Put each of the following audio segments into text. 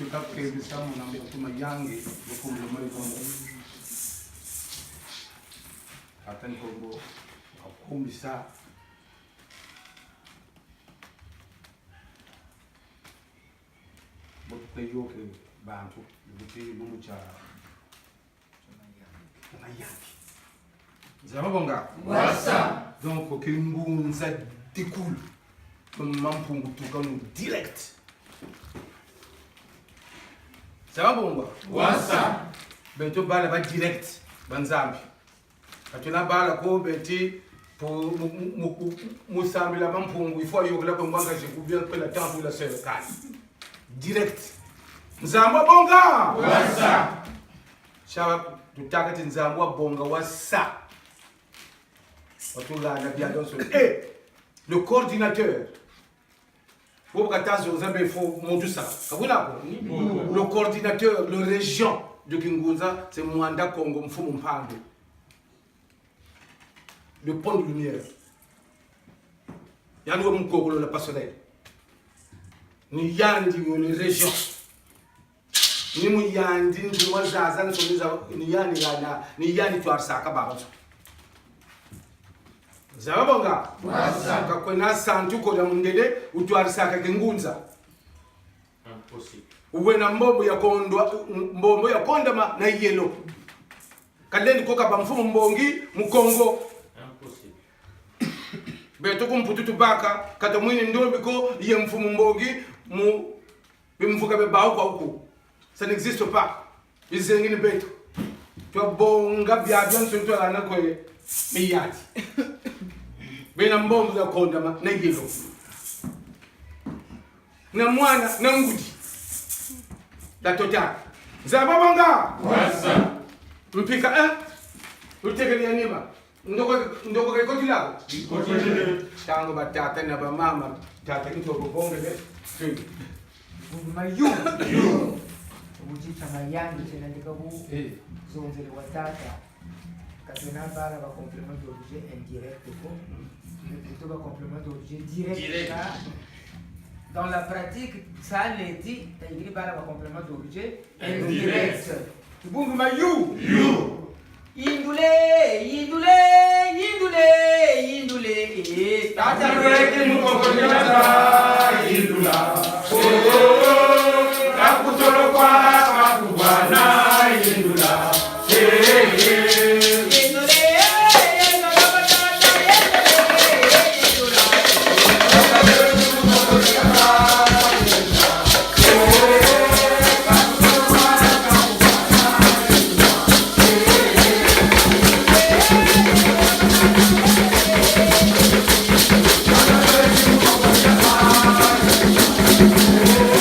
fika kebisa muna mutuma yangi bukumlo muri komo atan kogo akumbisa bokupeyoke bantu buti bumucha mayangi zababonga wasa donc kingunza dikulu mampungu tukanu direct sababonga wasa beto bala ba direct banzambi atuna bala ko beti pour musambila mampungu ifo yokela ko mbanga je kubia pela temple la serikali direct nzambo bonga wasa shawa tutakati nzambo bonga wasa watulana bia donso le coordinateur le coordinateur, le régent de Kingunza, c'est Mwanda Congo Mfumu Mpando. Le pont de lumière. Il y a un Congo, le personnel. Ni Yandi, le régent. Ni Mouyandi, ni Mouazazan, ni Yandi, tu as ça, Kabaranzo. Zababonga kakona santu kola mundele utwarisaka kingunza impossible uwena mbombo ya kondama na yelo kaleni koka bamfumu mbongi mukongo impossible beto kumpututu baka kata mwini ndombi ko ye mfumu mbongi mu bimfuka bebao kwa huko ça n'existe pas izengini beto to bonga bya byanso to ana ko miyati bena mbombo za kondama na yelo na mwana na ngudi da tota zababonga wasa mpika utekele yanima ndoko kai koti lako tango batata na bamama tata kitoko bongele mayu ubujita mayangi tena ndikabu zonzele watata katena bala ba complément d'objet indirect ko plutôt ba complément d'objet direct là. Dans la pratique ça n'est dit t'as bala ba complément d'objet indirect tubungu mayu indule tata reke mukokonyata indula kakutolo kwa makubana indula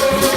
Oh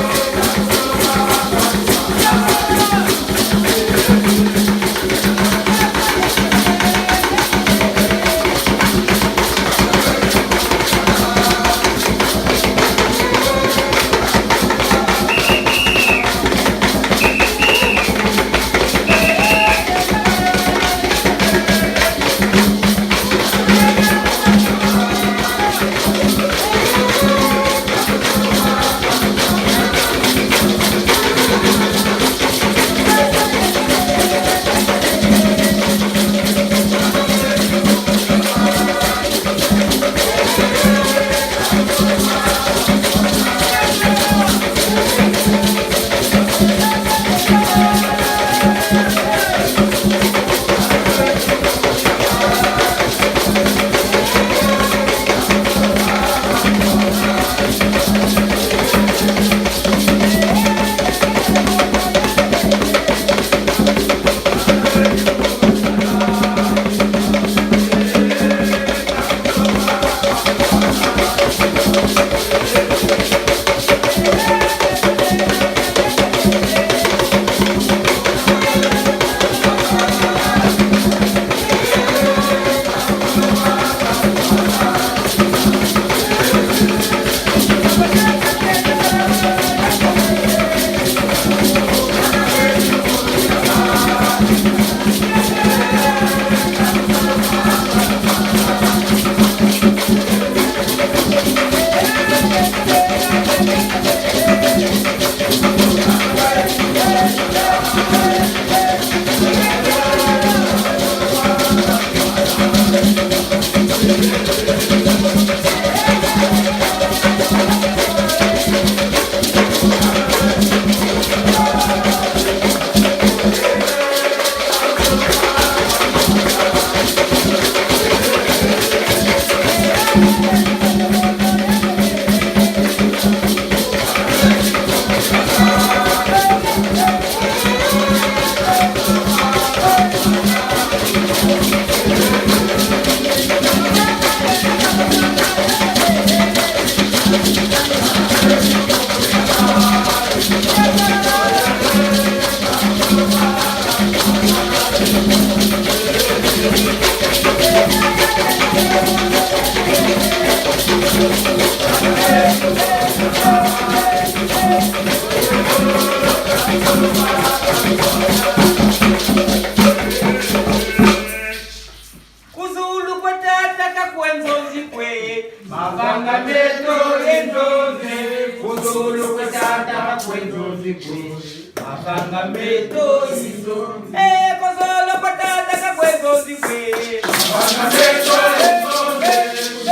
Kuzulu kwa tata kakwenzozi kwe mabanga meto endoze. Kuzulu kwa tata kakwenzozi kwe mabanga meto endoze. Kuzulu kwa tata kakwenzozi kwe mabanga meto endoze.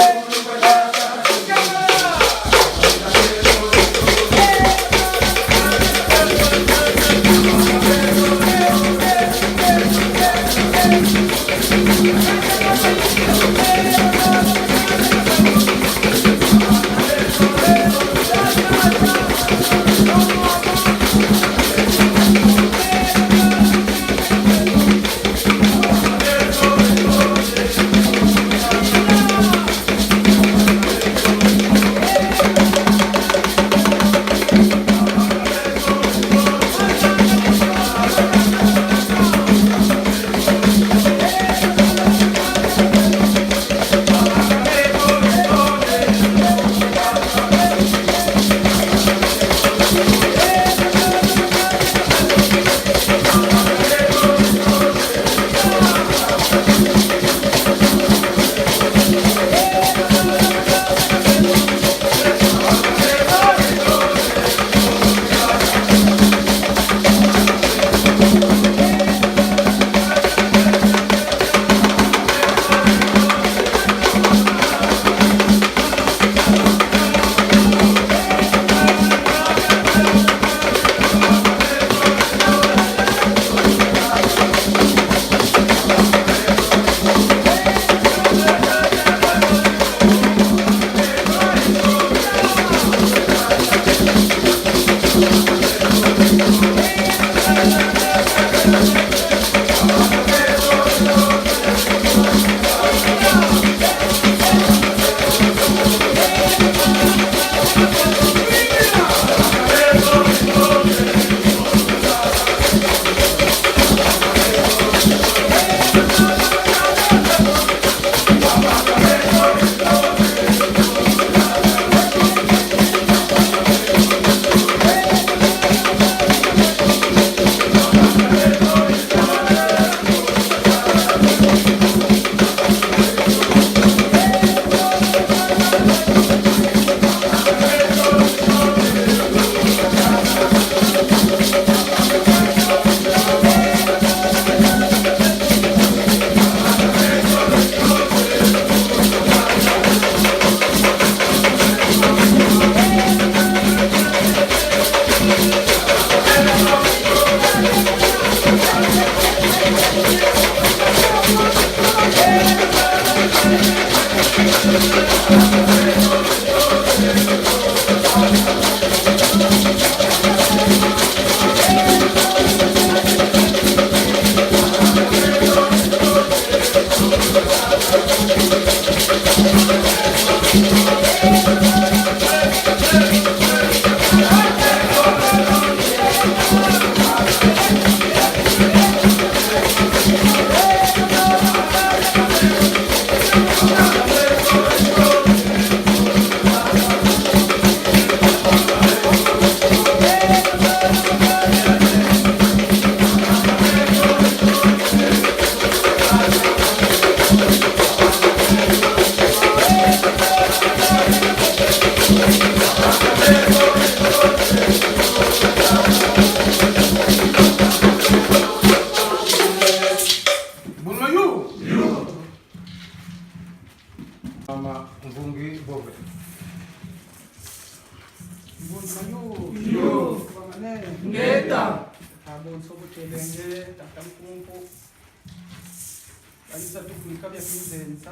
Kuzulu kwa tata Alisa tukulika vya kinzenza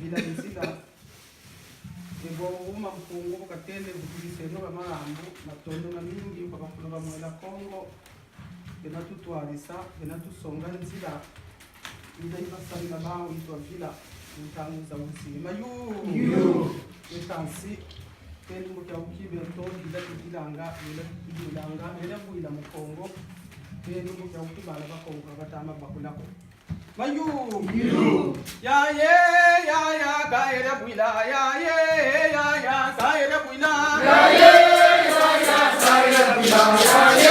vila nzila ebo uma mpungu katende bukuliseno bamarambu matondo na mingi bakafuna bamwela Kongo benatutwalisa benatusonga nzila ida ibasalila bawo itwa vila mutanguza ubuzima yu etansi tendo kya ukibeto ida kidilanga ila buila mu Kongo tendo kya ukibala bakongo batama bakulako Mayu ya kaere buila ya kaere buila ya kaere buila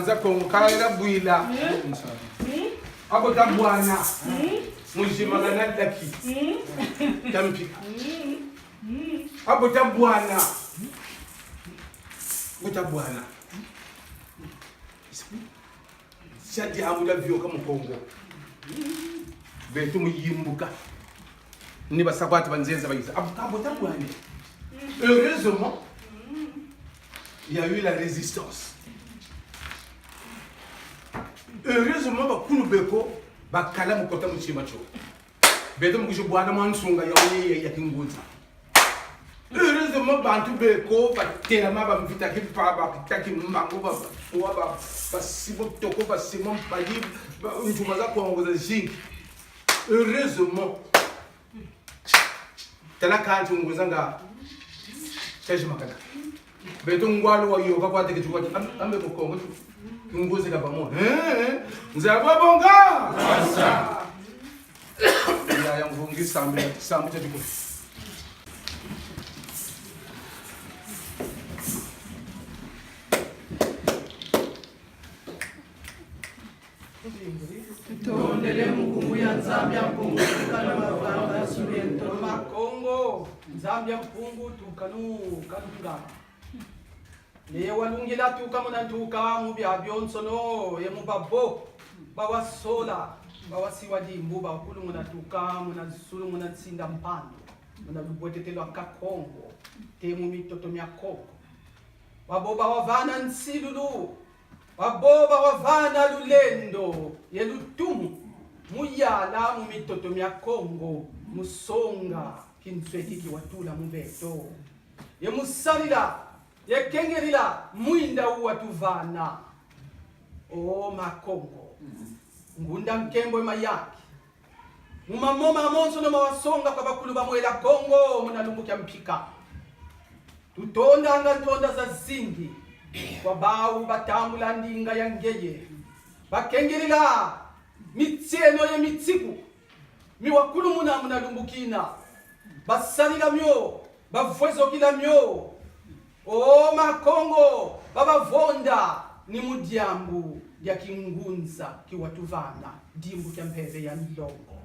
banza konkala bwila abota bwana mujimagana daki tampika abota bwana shadi amula vyoka mukongo betu muyimbuka ni basabati banzenza bayiza abota bwana. Heureusement, il y a eu la résistance. Heureusement, bakulu beko bakala mukota muchima cho. Beto mukisho bwana mwansunga ya kingunza. Heureusement, bantu beko batela maba mvita kipa bakitaki mbango ba basibo toko basimo bayi ntuma za kuongoza jingi. Heureusement, tala kantu nguzanga Cheje makana. Beto ngwalo wa yoga kwa teke chukwa ambe mukongo nguzi kapa mo. Nzabwa bonga. Basa. Ya yamvungi sambe cha chukwa. Tondele mkungu ya Nzambia mpungu tukana mavanga subiento makongo Nzambia mpungu tukanu kanunga ne walungila tukamuna tuka mubya byonsono ye mubabo bawasola bawasiwaji mbuba kulu muna tuka muna sulu muna tsinda mpando muna lubwetetelwa kakongo temu mitoto mya koko waboba wavana nsilulu waboba wavana lulendo yelutumu muyala mumitoto mya Kongo musonga kinswekiki watula mubeto yemusalila yekengerila mwinda uwatuvana o makongo ngunda mkembo mayaki mumamoma monso no mawasonga kwa bakulu bamwela Kongo munalumbuka mpika tutonda ntonda za zingi kwa bau batambula ndinga ya ngeye bakengerila mitseno ye mitsiku miwakulu muna lumbukina basalila myo bavwezo kila myo o makongo babavonda ni mudyambu ya kingunza kiwatuvana dimbu kya mpeve ya ndongo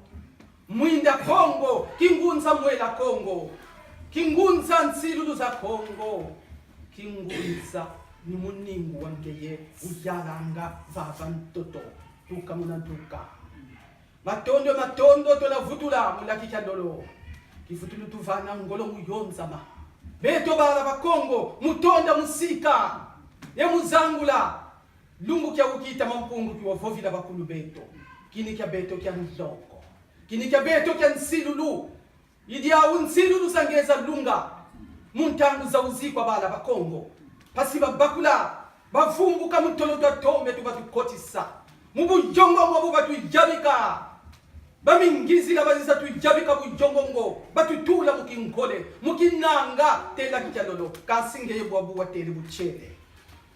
mwinda Kongo kingunza mwela Kongo kingunza nsilulu za Kongo kingunza ni muningu wangeye uyalanga vava mtoto tuka muna tuka matondo tonavutula mulaki kya dolo kifutulu tuvana ngolo muyonzama beto bala bakongo mutonda musika ye muzangula lumbu kya ukita mampungu kiwavovila bakulu beto kini kya beto kya ndoko kini kya beto kya nsilulu idia unsilulu sangeza lunga muntangu za uzikwa bala bakongo pasiba bakula bavumbuka mutolo tombe tubatukotisa mubujongo mwabu batujabika bamingizila bazisa tujabika bujongo batutula mukinkole mukinanga tela kichadolo kasinge yebwabu watele buchele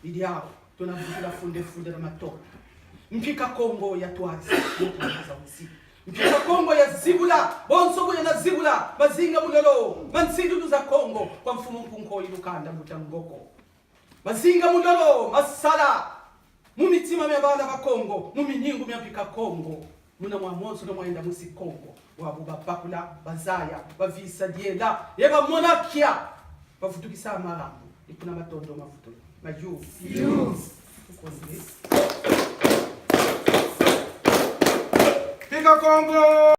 idiao tunavukula funde na matoka mpika Kongo ya twazi za uzi mpika Kongo ya zibula bonso ya na zibula bazinga mulolo mansidu za Kongo kwa mfumu mkunko ilukanda mutangoko bazinga mulolo masala mumitima myabana ba Kongo muminyingu myapika Kongo muna mwamonso no mwenda musi Kongo wabu babakula bazaya bavisa diela yeba monakia bavutukisa marambo ikuna matondo mavuto maju Pika Kongo.